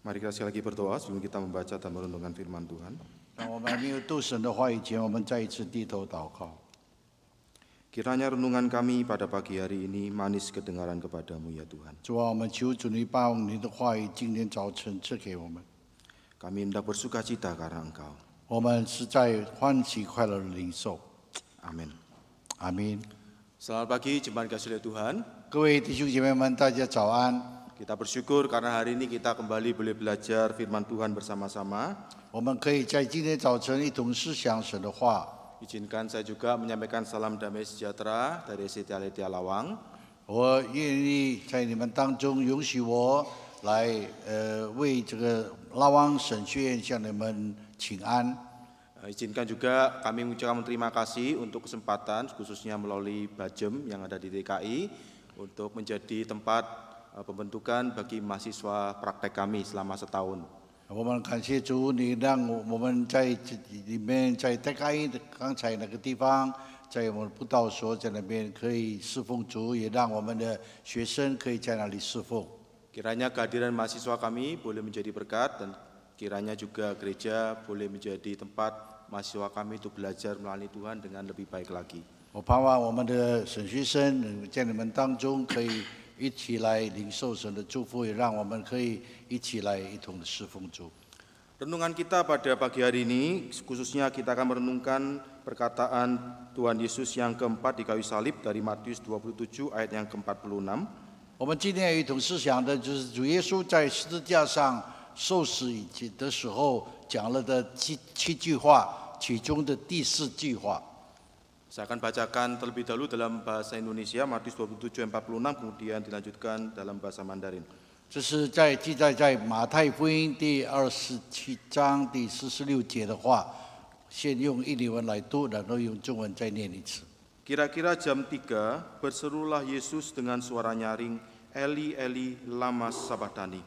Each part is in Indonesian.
Mari kita sekali lagi berdoa sebelum kita membaca dan merenungkan firman Tuhan. 让我们还没有读神的话以前，我们再一次低头祷告。 Kiranya renungan kami pada pagi hari ini manis kedengaran kepadamu ya Tuhan. 主啊，我们求主你把你的话语今天早晨赐给我们， Kami hendak bersuka cita karena Engkau. 我们是在欢喜快乐的领受。 Amin. 阿明。 Selamat pagi jemaat kasih Tuhan. 各位弟兄姐妹们，大家早安。 Kita bersyukur karena hari ini kita kembali boleh belajar firman Tuhan bersama-sama. 我们可以在今天早晨一同思想神的话。 Izinkan saya juga menyampaikan salam damai sejahtera dari Setia Letia Lawang. 我愿意在你们当中允许我来为这个拉汪神学院向你们请安。 Izinkan juga kami mengucapkan terima kasih untuk kesempatan khususnya melalui Bajem yang ada di DKI untuk menjadi tempat pembentukan bagi mahasiswa praktek kami selama setahun. 我们感谢主，你让我们在里面，在德开刚才那个地方，在我们布道所在那边可以侍奉主，也让我们的学生可以在那里侍奉。 Kiranya kehadiran mahasiswa kami boleh menjadi berkat dan kiranya juga gereja boleh menjadi tempat mahasiswa kami untuk belajar melayani Tuhan dengan lebih baik lagi. 我盼望我们的神学生在你们当中可以一起来领受神的祝福，也让我们可以一起来一同的侍奉主。 Renungan kita pada pagi hari ini, khususnya kita akan merenungkan perkataan Tuhan Yesus yang keempat di kayu salib dari Matius 27 ayat yang ke-46. 我们今天有一同思想的就是主耶稣在十字架上受死的时候讲了的七句话，其中的第4句话。 Saya akan bacakan terlebih dahulu dalam bahasa Indonesia, Matius 27 ayat 46, kemudian dilanjutkan dalam bahasa Mandarin. 这是记载在马太福音第27章第46节的话，先用印尼文来读，然后用中文再念一次。 Kira-kira jam 3, berserulah Yesus dengan suara nyaring, Eli, Eli, lama sabachthani.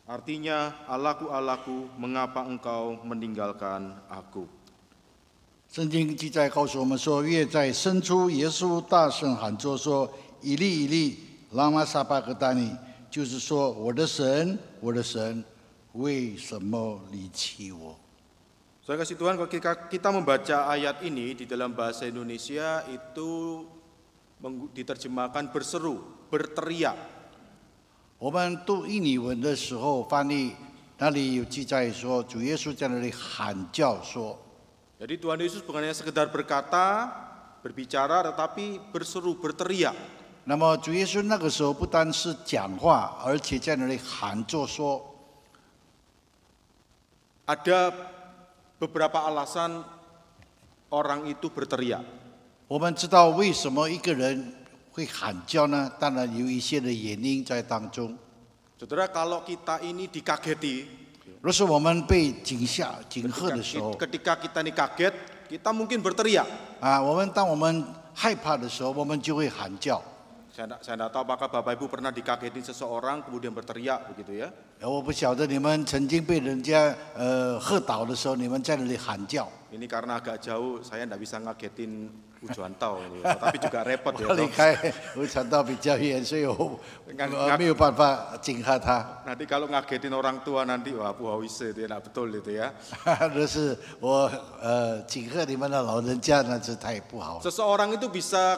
Artinya, Allahku, Allahku, mengapa engkau meninggalkan aku? 圣经记载告诉我们说，约在深处，耶稣大声喊着说：“以利以利，拉玛撒巴格达尼。”就是说，我的神，我的神，为什么离弃我？ Saya kasih Tuhan, kalau kita membaca ayat ini di dalam bahasa Indonesia itu diterjemahkan berseru, berteriak. 我们读印尼文的时候，翻译那里有记载说，主耶稣在那里喊叫说。 Jadi Tuhan Yesus bukan hanya sekedar berkata, berbicara, tetapi berseru, berteriak. 那么主耶稣那个时候不单是讲话，而且在那里喊着说。 Ada beberapa alasan orang itu berteriak. 我们知道为什么一个人会喊叫呢？当然有一些的原因在当中。 Saudara, kalau kita ini dikageti, 若是我们被惊吓、惊吓的时候， ketika kita ini kaget, kita mungkin berteriak. 当我们害怕的时候，我们就会喊叫。 Saya tidak tahu apakah Bapak Ibu pernah dikagetin seseorang kemudian berteriak begitu ya. 我不晓得你们曾经被人家吓倒的时候，你们在那里喊叫。 Ini karena agak jauh, saya tidak bisa ngagetin Ujuantau ini, tapi juga repot ya. 我离开吴传道比较远，所以我没有办法惊吓他。 Nanti kalau ngagetin orang tua nanti wah puhawise itu ya, tidak betul itu ya. 若是我惊吓你们的老人家，那是太不好。 Seseorang itu bisa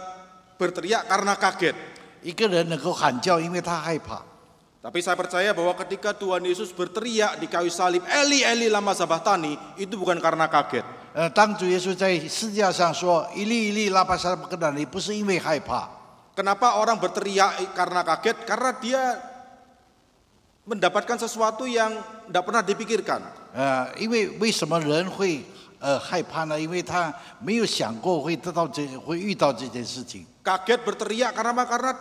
berteriak karena kaget. 一个人能够喊叫，因为他害怕。 Tapi saya percaya bahwa ketika Tuhan Yesus berteriak di kayu salib, Eli, Eli, lama sabachthani, itu bukan karena kaget. 当主耶稣在十字架上说“一粒一粒拉巴撒巴格达尼”，不是因为害怕。 Kenapa orang berteriak karena kaget? Karena dia mendapatkan sesuatu yang tidak pernah dipikirkan. 因为什么人会害怕呢？因为他没有想过会遇到这件事情。 Kaget berteriak karena apa? Karena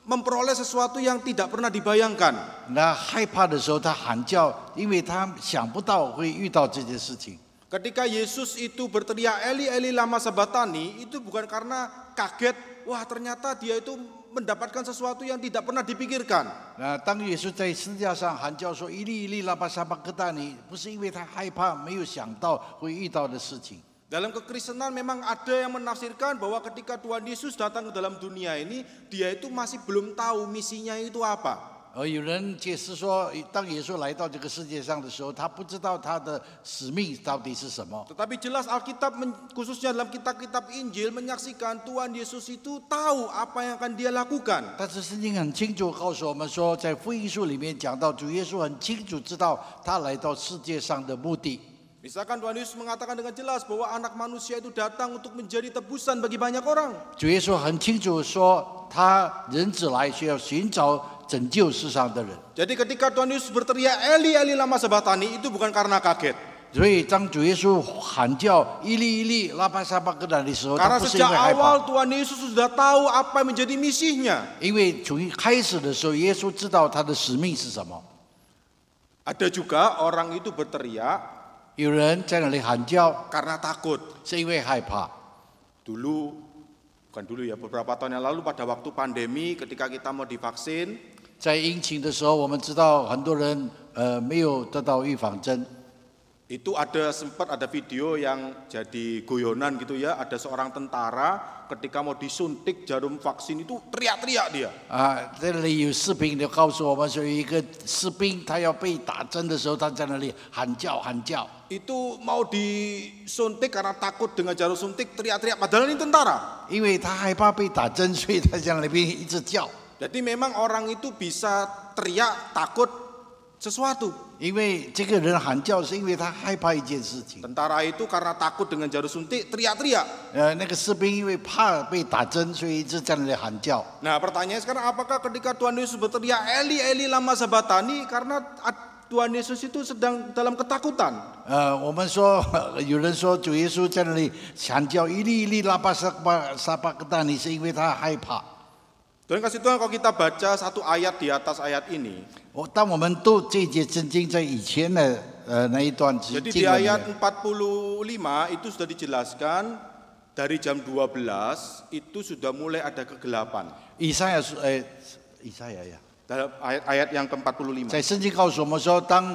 memperoleh sesuatu yang tidak pernah dibayangkan. 那害怕的时候，他喊叫，因为他想不到会遇到这件事情。 Ketika Yesus itu berteriak Eli Eli lama sabachthani, itu bukan karena kaget, wah ternyata dia itu mendapatkan sesuatu yang tidak pernah dipikirkan. 那当耶稣在十字架上喊叫说“一粒一粒拉巴撒巴格达尼”，不是因为他害怕，没有想到会遇到的事情。Dalam kekristenan memang ada yang menafsirkan bahwa ketika Tuhan Yesus datang ke dalam dunia ini, dia itu masih belum tahu misinya itu apa. 有人解释说，当耶稣来到这个世界上的时候，他不知道他的使命到底是什么。 Tetapi jelas Alkitab khususnya dalam kitab-kitab Injil menyaksikan Tuhan Yesus itu tahu apa yang akan dia lakukan. 但是圣经很清楚告诉我们说，在福音书里面讲到，主耶稣很清楚知道他来到世界上的目的。 Misalkan Tuhan Yesus mengatakan dengan jelas bahwa anak manusia itu datang untuk menjadi tebusan bagi banyak orang. 主耶稣很清楚说，他人子来需要寻找拯救世上的人。 Jadi ketika Tuhan Yesus berteriak Eli Eli lama sabatani itu bukan karena kaget. 所以当主耶稣喊叫伊利伊利拉巴撒巴格达的时候，他 Karena 不是因 sejak 为害怕， awal Tuhan Yesus sudah tahu apa yang menjadi misinya. 因为从一开始的时候，耶稣知道他的使命是什么。 Ada juga orang itu berteriak 有人在那里喊叫， karena takut. 是因为害怕。 Dulu, bukan dulu ya, beberapa tahun yang lalu pada waktu pandemi ketika kita mau divaksin, 在疫情的时候，我们知道很多人没有得到预防针。 itu sempat ada video yang jadi guyonan gitu ya, ada seorang tentara ketika mau disuntik jarum vaksin itu teriak-teriak dia. 这里有视频就告诉我们说，有一个士兵他要被打针的时候，他在那里喊叫喊叫。 Itu mau disuntik karena takut dengan jarum suntik teriak-teriak padahal ini tentara. 因为他害怕被打针，所以他在那边一直叫。 Jadi memang orang itu bisa teriak takut sesuatu. 因为这个人喊叫，是因为他害怕一件事情。 Tentara itu karena takut dengan jarum suntik teriak-teriak. 那个士兵因为怕被打针，所以一直在那里喊叫。 Nah pertanyaannya sekarang apakah ketika Tuhan Yesus berteriak Eli Eli lama sabatani karena Tuhan Yesus itu sedang dalam ketakutan? 我们说，有人说主耶稣在那里喊叫伊利伊利拉巴撒巴格达尼，是因为他害怕。 Tuhan kasih Tuhan kalau kita baca satu ayat di atas ayat ini. 当我们读这节圣经在以前的那一段经 Jadi di 文里 ayat 面， 45 itu sudah dijelaskan dari jam 12 itu sudah mulai ada kegelapan. 以赛亚说，以赛亚呀， Dalam ayat yang ke-45. 在圣经告诉我们说，当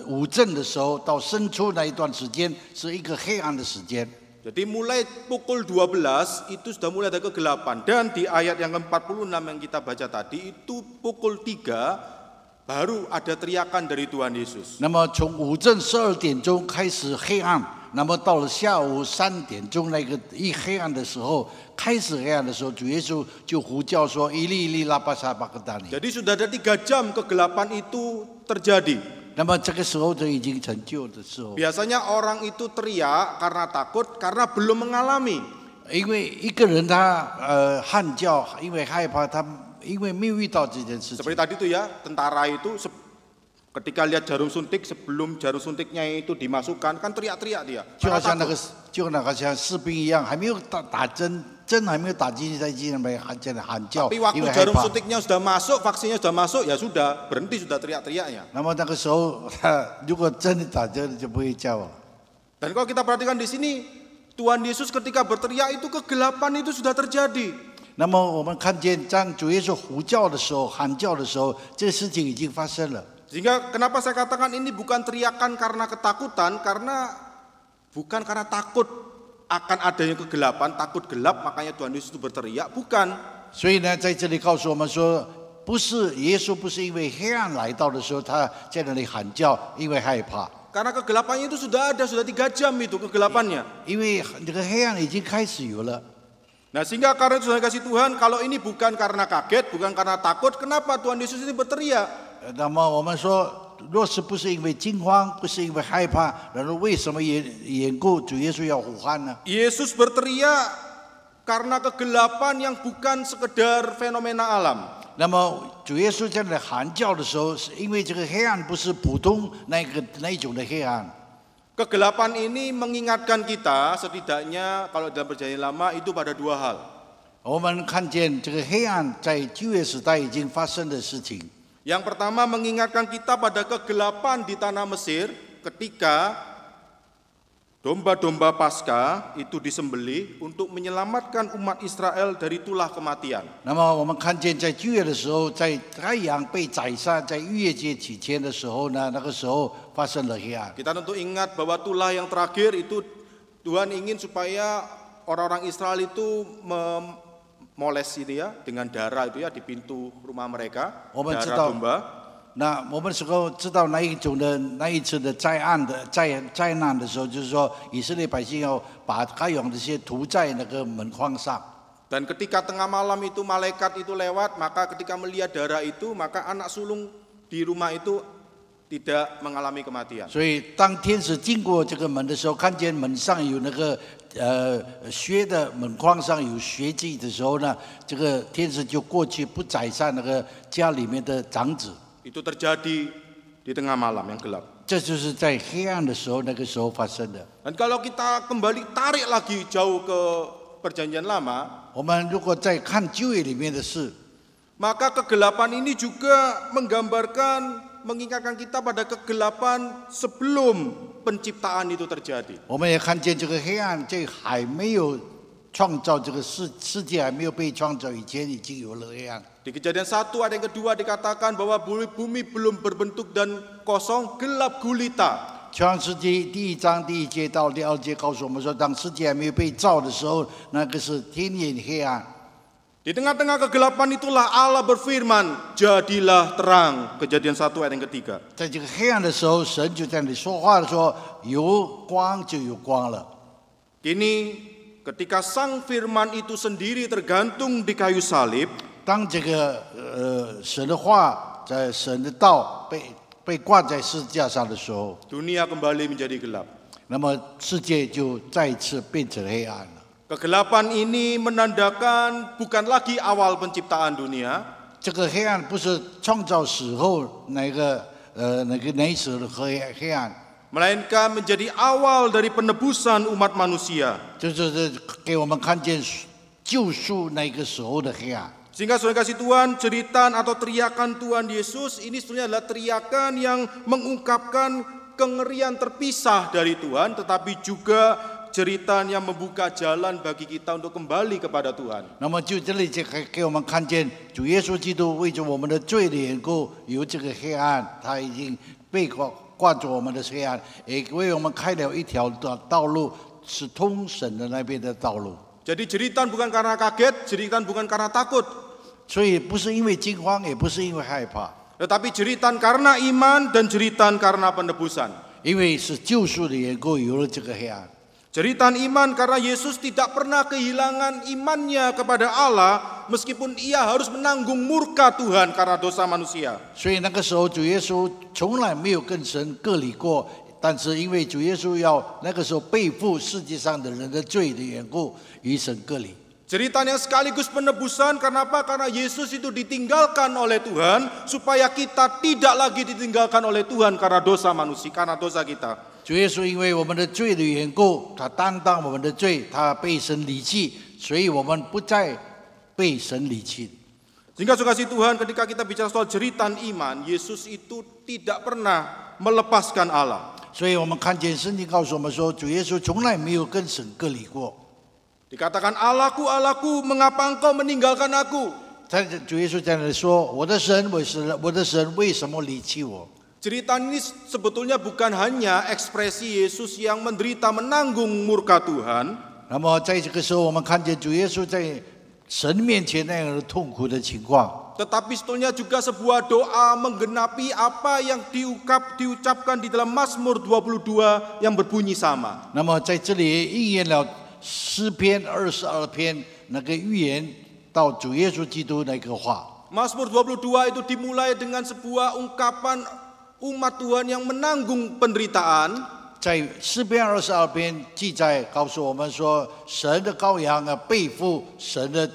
午正的时候到申初那一段时间是一个黑暗的时间。 Jadi mulai pukul 12 itu sudah mulai ada kegelapan. Dan di ayat yang ke-46 yang kita baca tadi itu pukul 3 baru ada teriakan dari Tuhan Yesus. 那么从午正12点钟开始黑暗，那么到了下午3点钟那个一黑暗的时候，开始黑暗的时候，主耶稣就呼叫说：“伊利伊利拉巴撒巴格达尼。” Jadi sudah ada 3 jam kegelapan itu terjadi. 那么这个时候就已经成就的时候， Biasanya orang itu teriak karena takut karena belum mengalami. 因为一个人他喊叫，因为害怕，他因为没有遇到这件事情。 Seperti tadi tuh ya, tentara itu ketika lihat jarum suntik sebelum jarum suntiknya itu dimasukkan kan teriak-teriak dia. 就好 Karena 像那 takut. 个就那个像士兵一样，还没有打针，针还没有打进去，在那边喊在那喊叫， Tapi waktu 因为害 jarum 怕。 suntiknya sudah masuk, vaksinnya sudah masuk, ya sudah berhenti sudah teriak-teriaknya. 那么那个时候，他如果真的打针，就不会叫了。 Dan kalau kita perhatikan di sini, Tuhan Yesus ketika berteriak itu kegelapan itu sudah terjadi. 那么我们看见，当主耶稣呼叫的时候、喊叫的时候，这个事情已经发生了。 Sehingga kenapa saya katakan ini bukan teriakan karena ketakutan, karena bukan karena takut akan adanya kegelapan, takut gelap makanya Tuhan Yesus itu berteriak, bukan. 所以呢，在这里告诉我们说，不是耶稣不是因为黑暗来到的时候，他在那里喊叫，因为害怕， Karena kegelapannya itu sudah ada, sudah 3 jam itu kegelapannya. 因为这个黑暗已经开始有了。 Nah sehingga karena Tuhan kasih Tuhan, kalau ini bukan karena kaget, bukan karena takut, kenapa Tuhan Yesus ini berteriak? 那么我们说，若是不是因为惊慌，不是因为害怕，然后为什么缘故主耶稣要呼喊呢？ Yesus berteriak karena kegelapan yang bukan sekedar fenomena alam. 那么主耶稣在那里喊叫的时候，是因为这个黑暗不是普通那一种的黑暗。 Kegelapan ini mengingatkan kita setidaknya kalau dalam perjanjian lama itu pada 2 hal. 我们看见这个黑暗在旧约时代已经发生的事情。 Yang pertama mengingatkan kita pada kegelapan di tanah Mesir ketika domba-domba Paskah itu disembelih untuk menyelamatkan umat Israel dari tulah kematian. 那么我们看见在旧约的时候，在太阳被宰杀，在逾越节期间的时候呢，那个时候发生了黑暗。 Kita tentu ingat bahwa tulah yang terakhir itu Tuhan ingin supaya orang-orang Israel itu memoles ini ya dengan darah itu ya di pintu rumah mereka, darah domba. 那我们知道那一次的灾难的时候，就是说以色列百姓要把该用这些涂在那个门框上。 Dan ketika tengah malam itu malaikat itu lewat, maka ketika melihat darah itu, maka anak sulung di rumah itu tidak mengalami kematian. 所以当天使经过这个门的时候，看见门上有那个血的门框上有血迹的时候呢，这个天使就过去不宰杀那个家里面的长子。 Itu terjadi di tengah malam yang gelap. 这就是在黑暗的时候，那个时候发生的。 Dan kalau kita kembali tarik lagi jauh ke Perjanjian Lama, 我们如果再看旧约里面的事， maka kegelapan ini juga mengingatkan kita pada kegelapan sebelum penciptaan itu terjadi. 我们也看见这个黑暗，这还没有创造这个世界还没有被创造以前，已经有了黑暗。 Di Kejadian 1 ayat yang kedua dikatakan bahwa bumi belum berbentuk dan kosong, gelap gulita. 创世纪第1章第1节到第2节告诉我们说，当世界还没有被造的时候，那个是天眼黑暗。 Di tengah-tengah kegelapan itulah Allah berfirman, jadilah terang. Kejadian 1 ayat yang ketiga. 在这个黑暗的时候，神就在那里说话说，有光就有光了。 Kini ketika sang firman itu sendiri tergantung di kayu salib, 当这个神的话在神的道被挂在十字架上的时候， dunia kembali menjadi gelap. 那么世界就再一次变成黑暗了。 Kegelapan ini menandakan bukan lagi awal penciptaan dunia, 这个黑暗不是创造时候那一时的黑暗， melainkan menjadi awal dari penebusan umat manusia. 就是给我们看见救赎那个时候的黑暗。 Sehingga saudara kasih Tuhan, jeritan atau teriakan Tuhan Yesus ini sebenarnya adalah teriakan yang mengungkapkan kengerian terpisah dari Tuhan, tetapi juga jeritan yang membuka jalan bagi kita untuk kembali kepada Tuhan. 那么就这里就给我们看见主耶稣基督为着我们的罪的缘故，有这个黑暗，他已经被挂着我们的黑暗，也为我们开了一条道路，是通神的那边的道路。 Jadi jeritan bukan karena kaget, jeritan bukan karena takut, 所以不是因为惊慌，也不是因为害怕， tetapi jeritan karena iman dan jeritan karena penebusan. 因为是救赎的缘故，有了这个黑暗。 Jeritan iman karena Yesus tidak pernah kehilangan imannya kepada Allah meskipun ia harus menanggung murka Tuhan karena dosa manusia. 所以那个时候，主耶稣从来没有跟神隔离过，但是因为主耶稣要那个时候背负世界上的人的罪的缘故，与神隔离。 Jeritan yang sekaligus penebusan, karena apa? Karena Yesus itu ditinggalkan oleh Tuhan supaya kita tidak lagi ditinggalkan oleh Tuhan karena dosa manusia, karena dosa kita. 主耶稣因为我们的罪的缘故，他担当我们的罪，他被神离弃，所以我们不再被神离弃。 Sehingga saudara kasih Tuhan, ketika kita bicara soal jeritan iman, Yesus itu tidak pernah melepaskan Allah. 所以我们看见圣经告诉我们说，主耶稣从来没有跟神隔离过。 Dikatakan Allahku, Allahku, mengapa engkau meninggalkan aku? 主耶稣在那里说：“我的神，我的神，为什么离弃我？” Cerita ini sebetulnya bukan hanya ekspresi Yesus yang menderita menanggung murka Tuhan, 那么在这个时候，我们看见主耶稣在神面前那样的痛苦的情况。 tetapi sebetulnya juga sebuah doa menggenapi apa yang diucapkan di dalam Mazmur 22 yang berbunyi sama. 那么在这里应验了诗篇22篇那个预言到主耶稣基督那个话。 Mazmur 22 itu dimulai dengan sebuah ungkapan umat Tuhan yang menanggung penderitaan. 在诗篇22篇记载告诉我们说，神的羔羊背负神的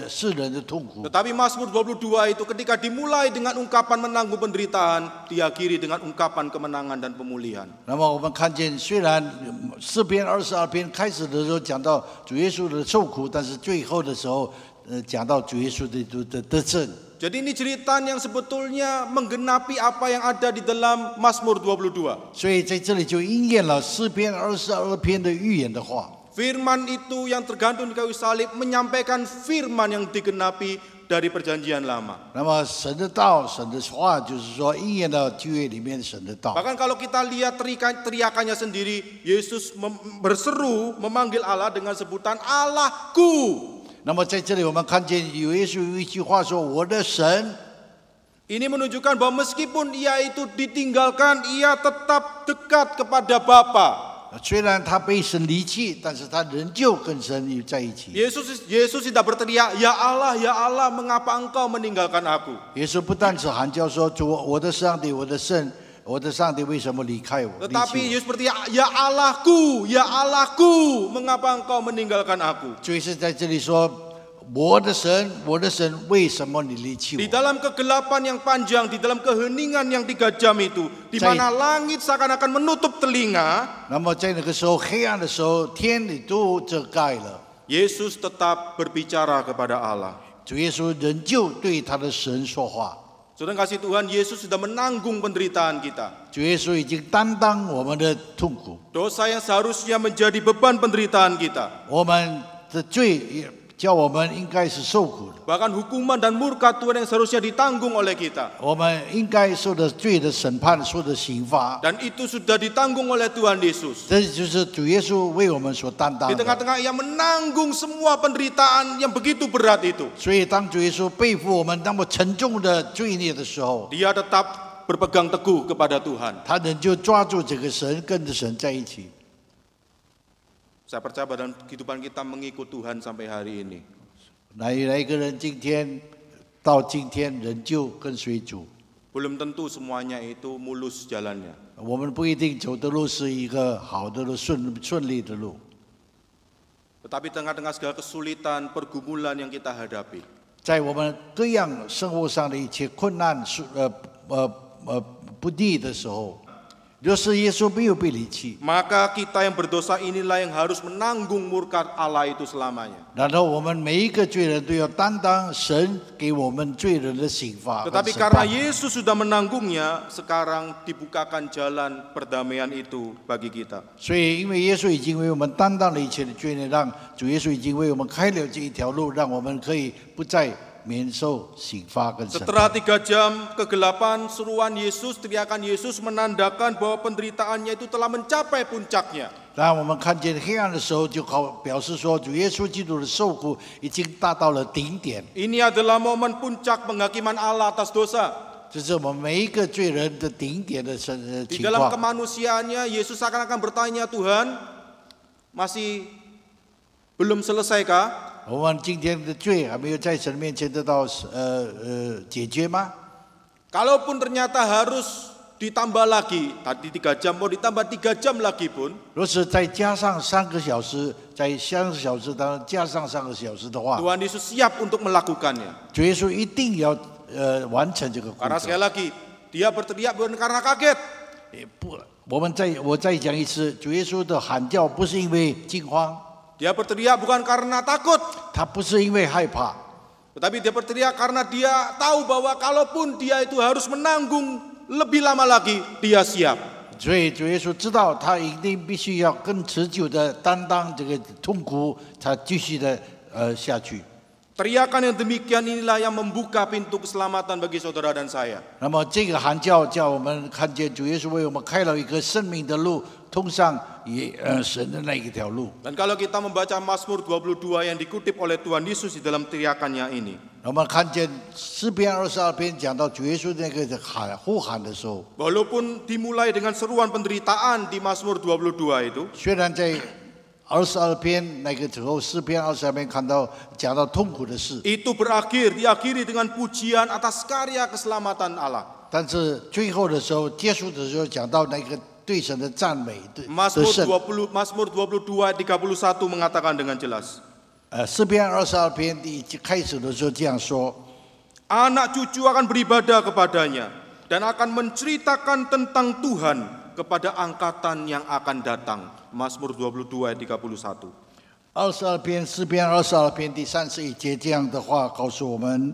世人的痛苦。 Tetapi Mazmur 22 itu ketika dimulai dengan ungkapan menanggung penderitaan, diakhiri dengan ungkapan kemenangan dan pemulihan. 那么我们看见，虽然诗篇22篇开始的时候讲到主耶稣的受苦，但是最后的时候讲到主耶稣的得胜。 Jadi ini cerita yang sebetulnya menggenapi apa yang ada di dalam Mazmur 22. 所以在这里就应验了诗篇22篇的预言的话。 Firman itu yang tergantung di kayu salib menyampaikan firman yang digenapi dari perjanjian lama. 那么神的道、神的话，就是说应验到旧约里面神的道。 Bahkan kalau kita lihat teriakannya sendiri, Yesus berseru memanggil Allah dengan sebutan Allahku. 那么在这里我们看见有耶稣有一句话说：“我的神。” Ini menunjukkan bahwa meskipun ia itu ditinggalkan, ia tetap dekat kepada Bapa. 虽然他被神离弃，但是他仍旧跟神在一起。 Yesus tidak berteriak, ya Allah, mengapa engkau meninggalkan aku? 耶稣不但是喊叫说：“主，我的上帝，我的神，我的上帝为什么离开我？” Tetapi Yesus berteriak, ya Allahku, mengapa engkau meninggalkan aku? 所以是在这里说：“我的神，我的神，为什么你离弃我？” Di dalam kegelapan yang panjang, di dalam keheningan yang 3 jam itu, di mana langit seakan-akan menutup telinga, 那么在那个时候黑暗的时候，天里都遮盖了。 Yesus tetap berbicara kepada Allah. 主耶稣仍旧对他的神说话。 Saudara kasih Tuhan, Yesus sudah menanggung penderitaan kita. 主耶稣已经担当我们的痛苦， Dosa yang seharusnya menjadi beban penderitaan kita. 我们的罪也叫我们应该是受苦的， Bahkan hukuman dan murka Tuhan yang seharusnya ditanggung oleh kita. 我们应该受的罪的审判、受的刑罚， Dan itu sudah ditanggung oleh Tuhan Yesus. 这就是主耶稣为我们所担当 Di 的。 tengah-tengah ia menanggung semua penderitaan yang begitu berat itu. 所以，当主耶稣背负我们那么沉重的罪孽的时候， Dia tetap berpegang teguh kepada Tuhan. 他仍旧抓住这个神，跟着神在一起。 Saya percaya dalam kehidupan kita mengikut Tuhan sampai hari ini. 哪一个人今天到今天仍旧跟随主？ Belum tentu semuanya itu mulus jalannya. 我们不一定走的路是一个好的路、顺利的路。 Tetapi tengah-tengah segala kesulitan, pergumulan yang kita hadapi, 在我们各样生活上的一切困难、不利的时候，若是耶稣没有被离弃， maka kita yang berdosa inilah yang harus menanggung murka Allah itu selamanya. 然后我们每一个罪人都要担当神给我们罪人的刑罚。 Tetapi karena Yesus sudah menanggungnya, sekarang dibukakan jalan perdamaian itu bagi kita. 所以，因为耶稣已经为我们担当了一切的罪孽，让主耶稣已经为我们开了这一条路，让我们可以不再免受刑罚跟审判。 Setelah 3 jam kegelapan, seruan Yesus, teriakan Yesus menandakan bahwa penderitaannya itu telah mencapai puncaknya. 当我们看见黑暗的时候，就表示说，主耶稣基督的受苦已经达到了顶点。 Ini adalah momen puncak penghakiman Allah atas dosa. 这是我们每一个罪人的顶点的 Di 情 dalam 况。 kemanusiaannya, Yesus akan bertanya, Tuhan, masih belum selesaikah? 我们今天的罪还没有在神面前得到解决吗？ Kalaupun ternyata harus ditambah lagi, tadi 3 jam, mau ditambah 3 jam lagi pun, 若是再加上3个小时，在3个小时当中加上3个小时的话， Tuhan Yesus siap untuk melakukannya. 主耶稣一定要完成这个工 Karena 作。 sekali lagi, dia berteriak bukan karena kaget. 不，我再讲一次，主耶稣的喊叫不是因为惊慌， Dia berteriak bukan karena takut. 他不是因为害怕， Tetapi dia berteriak karena dia tahu bahwa kalaupun dia itu harus menanggung lebih lama lagi, dia siap. 所以主耶稣知道他一定必须要更持久的担当这个痛苦，他继续的下去。 Teriakan yang demikian inilah yang membuka pintu keselamatan bagi saudara dan saya. 那么这个喊叫叫我们看见主耶稣为我们开了一个生命的路，通上神的那一条路。 Dan kalau kita membaca Mazmur 22 yang dikutip oleh Tuhan Yesus di dalam teriakannya ini, 我们看见诗篇22篇讲到主耶稣那个呼喊的时候， walaupun dimulai dengan seruan penderitaan di Mazmur 22 itu, 虽然在22篇那个时候，诗篇22篇讲到痛苦的事， itu diakhiri dengan pujian atas karya keselamatan Allah. 但是最后的时候，结束的时候讲到那个对神的赞美的 Mazmur 胜。 22 ayat 31 mengatakan dengan jelas, 诗篇22篇开始的时候这样说： anak cucu akan beribadah kepadanya dan akan menceritakan tentang Tuhan kepada angkatan yang akan datang. Mazmur 22 ayat 31. 22篇诗篇22篇第31节这样的话告诉我们：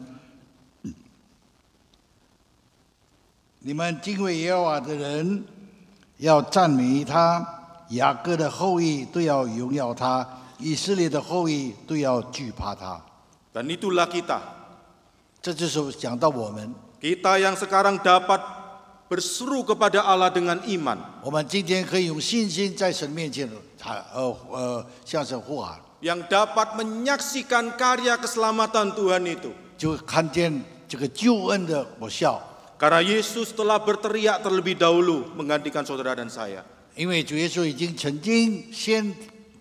你们敬畏耶和华的人要赞美他，雅各的后裔都要荣耀他，以色列的后裔都要惧怕他。 Dan itulah kita. 这就是讲到我们， Kita yang sekarang dapat berseru kepada Allah dengan iman. 我们今天可以用信心在神面前向神呼喊， Yang dapat menyaksikan karya keselamatan Tuhan itu. 就看见这个救恩的果效。 Karena Yesus telah berteriak terlebih dahulu menggantikan saudara dan saya. 因为主耶稣已经曾经先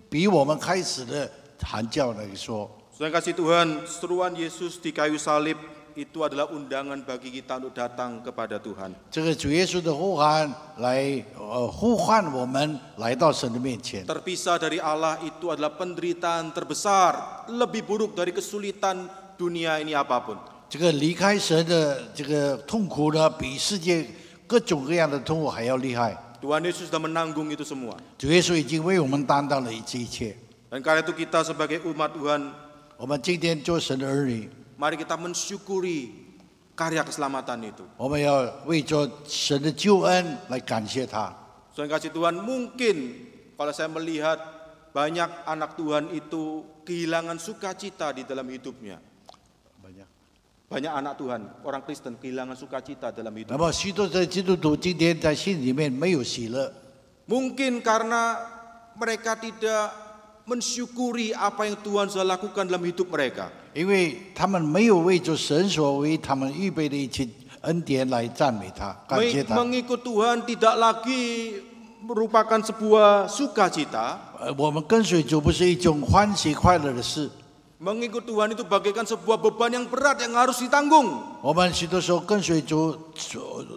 比我们开始的喊叫来说， Saudara kasih Tuhan, seruan Yesus di kayu salib itu adalah undangan bagi kita untuk datang kepada Tuhan. 这个主耶稣的呼喊来呼唤我们来到神的面前。 Terpisah dari Allah itu adalah penderitaan terbesar, lebih buruk dari kesulitan dunia ini apapun. 这个离开神的这个痛苦呢，比世界各种各样的痛苦还要厉害。 Tuhan Yesus sudah menanggung itu semua. 主耶稣已经为我们担当了这一切。 Dan karena itu kita sebagai umat Tuhan, 我们今天做神的儿女， mari kita mensyukuri karya keselamatan itu. 我们要为着神的救恩来感谢他。 Saudara kasih Tuhan, mungkin kalau saya melihat banyak anak Tuhan itu kehilangan sukacita di dalam hidupnya. Banyak anak Tuhan, orang Kristen kehilangan sukacita dalam 那 hidup. 么许多的基督徒今天在心里面没有喜乐， Mungkin karena mereka tidak mensyukuri apa yang Tuhan sudah lakukan dalam hidup mereka. 因为他们没有为着神所为他们预备的一切恩典来赞美他、感谢他。 Mengikut Tuhan tidak lagi merupakan sebuah sukacita. 我们跟随主不是一种欢喜快乐的事， Mengikut Tuhan itu bagaikan sebuah beban yang berat yang harus ditanggung. 我们许多时候跟随主，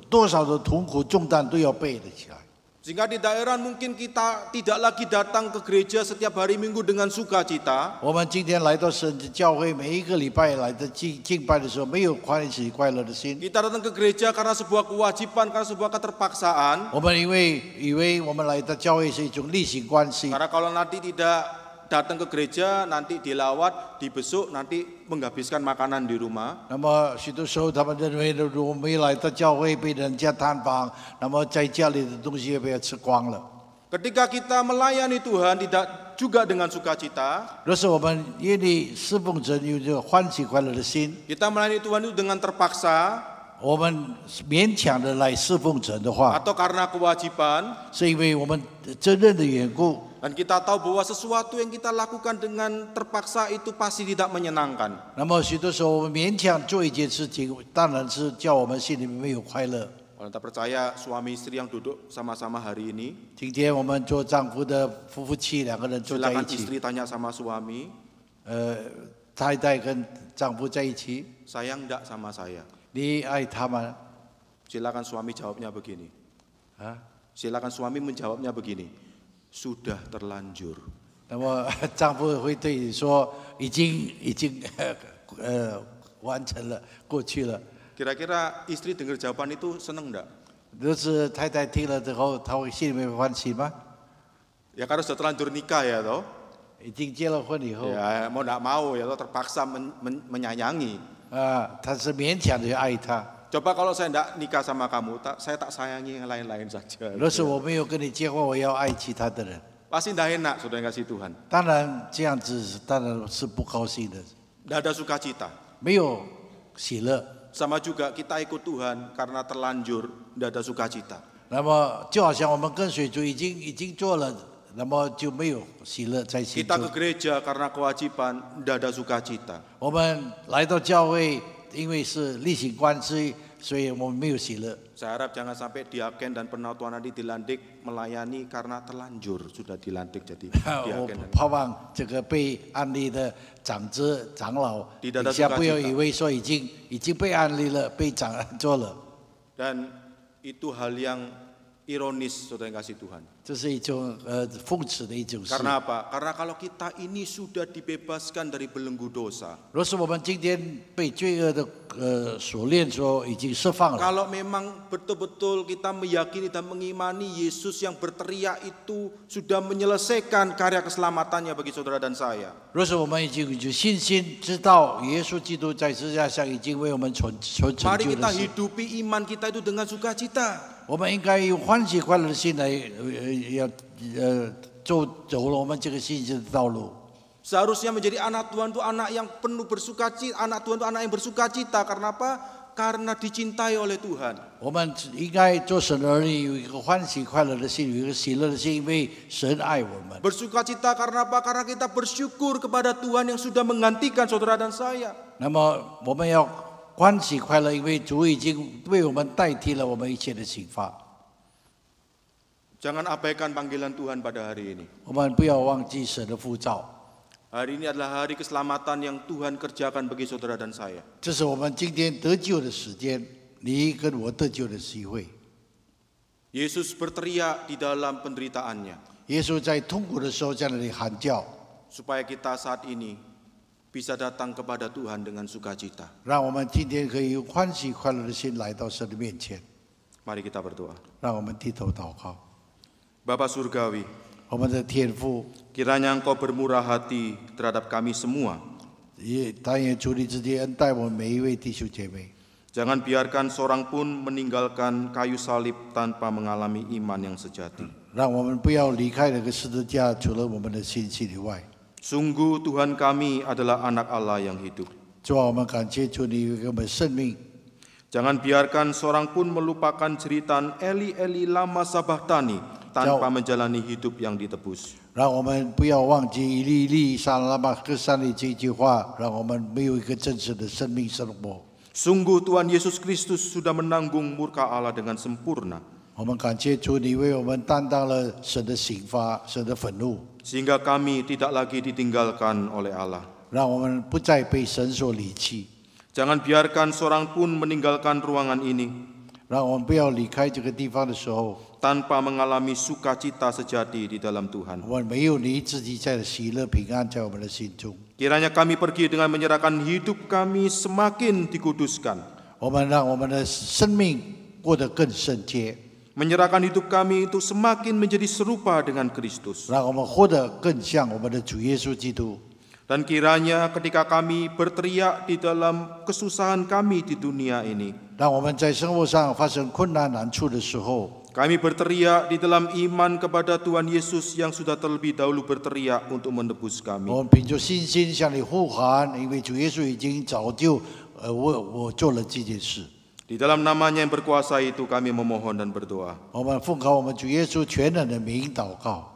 多少的痛苦重担都要背得起来。 Sehingga di daerah mungkin kita tidak lagi datang ke gereja setiap hari Minggu dengan sukacita. 我们今天来到神的教会，每一个礼拜来的敬拜的时候，没有欢喜快乐的心。 Kita datang ke gereja karena sebuah kewajiban, karena sebuah keterpaksaan. 我们以为我们来到教会是一种例行关系， Karena kalau nanti tidak datang ke gereja, nanti dilawat, dibesuk, nanti menghabiskan makanan di rumah. 那么许多时候他们认为，如果没来到教会被人家探访，那么在家里的东西也被吃光了。 Ketika kita melayani Tuhan tidak juga dengan sukacita, 若是我们愿意侍奉神，有着欢喜快乐的心， kita melayani Tuhan itu dengan terpaksa 我们勉强的来侍奉神的话， atau karena kewajiban, 是因为我们责任的缘故。 dan kita tahu bahwa sesuatu yang kita lakukan dengan terpaksa itu pasti tidak menyenangkan. 那么许多时候我们勉强做一件事情，当然是叫我们心里面没有快乐。 Kalau tak percaya suami istri yang duduk sama-sama hari ini, 今天我们做丈夫的夫妻两个人坐在一 silakan 起， istri tanya sama suami, 太太跟丈夫在一起， sayang enggak sama saya? 你爱他吗？ Silakan suami jawabnya begini. 啊？ Silakan suami menjawabnya begini. Sudah terlanjur. 那么丈夫会对你说，已经完成了，过去了。 Kira-kira istri dengar jawaban itu seneng enggak? 若是太太听了之后，她会心里面欢喜吗？ Ya karena sudah terlanjur nikah ya toh. 已经结了婚以后， Ya mau enggak mau ya toh terpaksa menyayangi. 她是勉强的爱他。 Coba kalau saya enggak nikah sama kamu, saya tak sayangi yang lain-lain saja. 若是我没有跟你结婚，我要爱其他的人， Pasti enggak enak, saudara yang kasih Tuhan. 当然这样子当然是不高兴的， Enggak ada sukacita. 没有喜乐。 Sama juga kita ikut Tuhan karena terlanjur, enggak ada sukacita. 那么就好像我们跟随主已经做了，那么就没有喜乐在心 Kita 中 ke。gereja karena kewajiban, enggak ada sukacita. 我们来到教会，因为是例行关系，所以我们没有喜乐。 Saya harap jangan sampai diaken dan penatua nanti dilantik melayani karena terlanjur sudah dilantik jadi 我 diaken. 盼望这个被安利的长老，底下不要以为说已经被安利了，被做了。 Dan itu hal yang Ironis, saudara yang kasih Tuhan. 这是一种讽刺的一种事。 Karena apa? Karena kalau kita ini sudah dibebaskan dari belenggu dosa. 若是我们今天被罪恶的锁链所已经释放了， Kalau memang betul-betul kita meyakini dan mengimani Yesus yang berteriak itu sudah menyelesaikan karya keselamatannya bagi saudara dan saya. 若是我们已经有信心知道耶稣基督在十字架上已经为我们成 Mari 就 kita 的事， hidupi iman kita itu dengan sukacita. 我们应该用欢喜快乐的心来走了我们这个信心的道路。 Seharusnya menjadi anak Tuhan itu anak yang penuh bersukacita. Anak Tuhan itu anak yang bersukacita. Karena apa? Karena dicintai oleh Tuhan. 我们应该做神的儿女，有一个欢喜快乐的心，有一个喜乐的心，因为神爱我们。 Bersukacita karena apa? Karena kita bersyukur kepada Tuhan yang sudah menggantikan saudara dan saya. 那么我们要欢喜快乐，因为主已经为我们代替了我们一切的刑罚。 Jangan abaikan panggilan Tuhan pada hari ini. 我们不要忘记神的呼召。 Hari ini adalah hari keselamatan yang Tuhan kerjakan bagi saudara dan saya. 这是我们今天得救的时间，你跟我得救的机会。 Yesus berteriak di dalam penderitaannya. 耶稣在痛苦的时候在那里喊叫， Supaya kita saat ini bisa datang kepada Tuhan dengan sukacita. 让我们今天可以用欢喜快乐的心来到神的面前。 Mari kita berdoa. 让我们低头祷告。 Bapa Surgawi, 我们的天父， kiranya Engkau bermurah hati terhadap kami semua. 但愿主你自己恩待我们每一位弟兄姐妹。 Jangan biarkan seorang pun meninggalkan kayu salib tanpa mengalami iman yang sejati. 让我们不要离开那个十字架，除了我们的信心以外。 Sungguh Tuhan kami adalah anak Allah yang hidup. 主啊，我们感谢主，你给我们生命。 Jangan biarkan seorang pun melupakan jeritan Eli Eli lama sabachthani tanpa menjalani hidup yang ditebus. 让我们不要忘记一粒一粒沙拉马克山里这句话，让我们没有一个真实的生命生活。 Sungguh Tuhan Yesus Kristus sudah menanggung murka Allah dengan sempurna. 我们感谢主，你为我们担当了神的刑罚、神的愤怒， Sehingga kami tidak lagi ditinggalkan oleh Allah. 让我们不再被神所离弃。 Jangan biarkan seorang pun meninggalkan ruangan ini 让我们不要离开这个地方的时候， tanpa mengalami sukacita sejati di dalam Tuhan. 我们没有你自己在的喜乐平安在我们的心中。 Kiranya kami pergi dengan menyerahkan hidup kami semakin dikuduskan. 我们让我们的生命过得更圣洁， Menyerahkan hidup kami itu semakin menjadi serupa dengan Kristus. 让我们活得更像我们的主耶稣基督。 Dan kiranya ketika kami berteriak di dalam kesusahan kami di dunia ini, 让我们在生活上发生困难难处的时候， kami berteriak di dalam iman kepada Tuhan Yesus yang sudah terlebih dahulu berteriak untuk menebus 我 kami. 们凭着信心向你呼喊，因为主耶稣已经早就我做了这件事。 Di dalam namanya yang berkuasa itu kami memohon dan berdoa. 我们奉靠我们主耶稣全能的名祷告。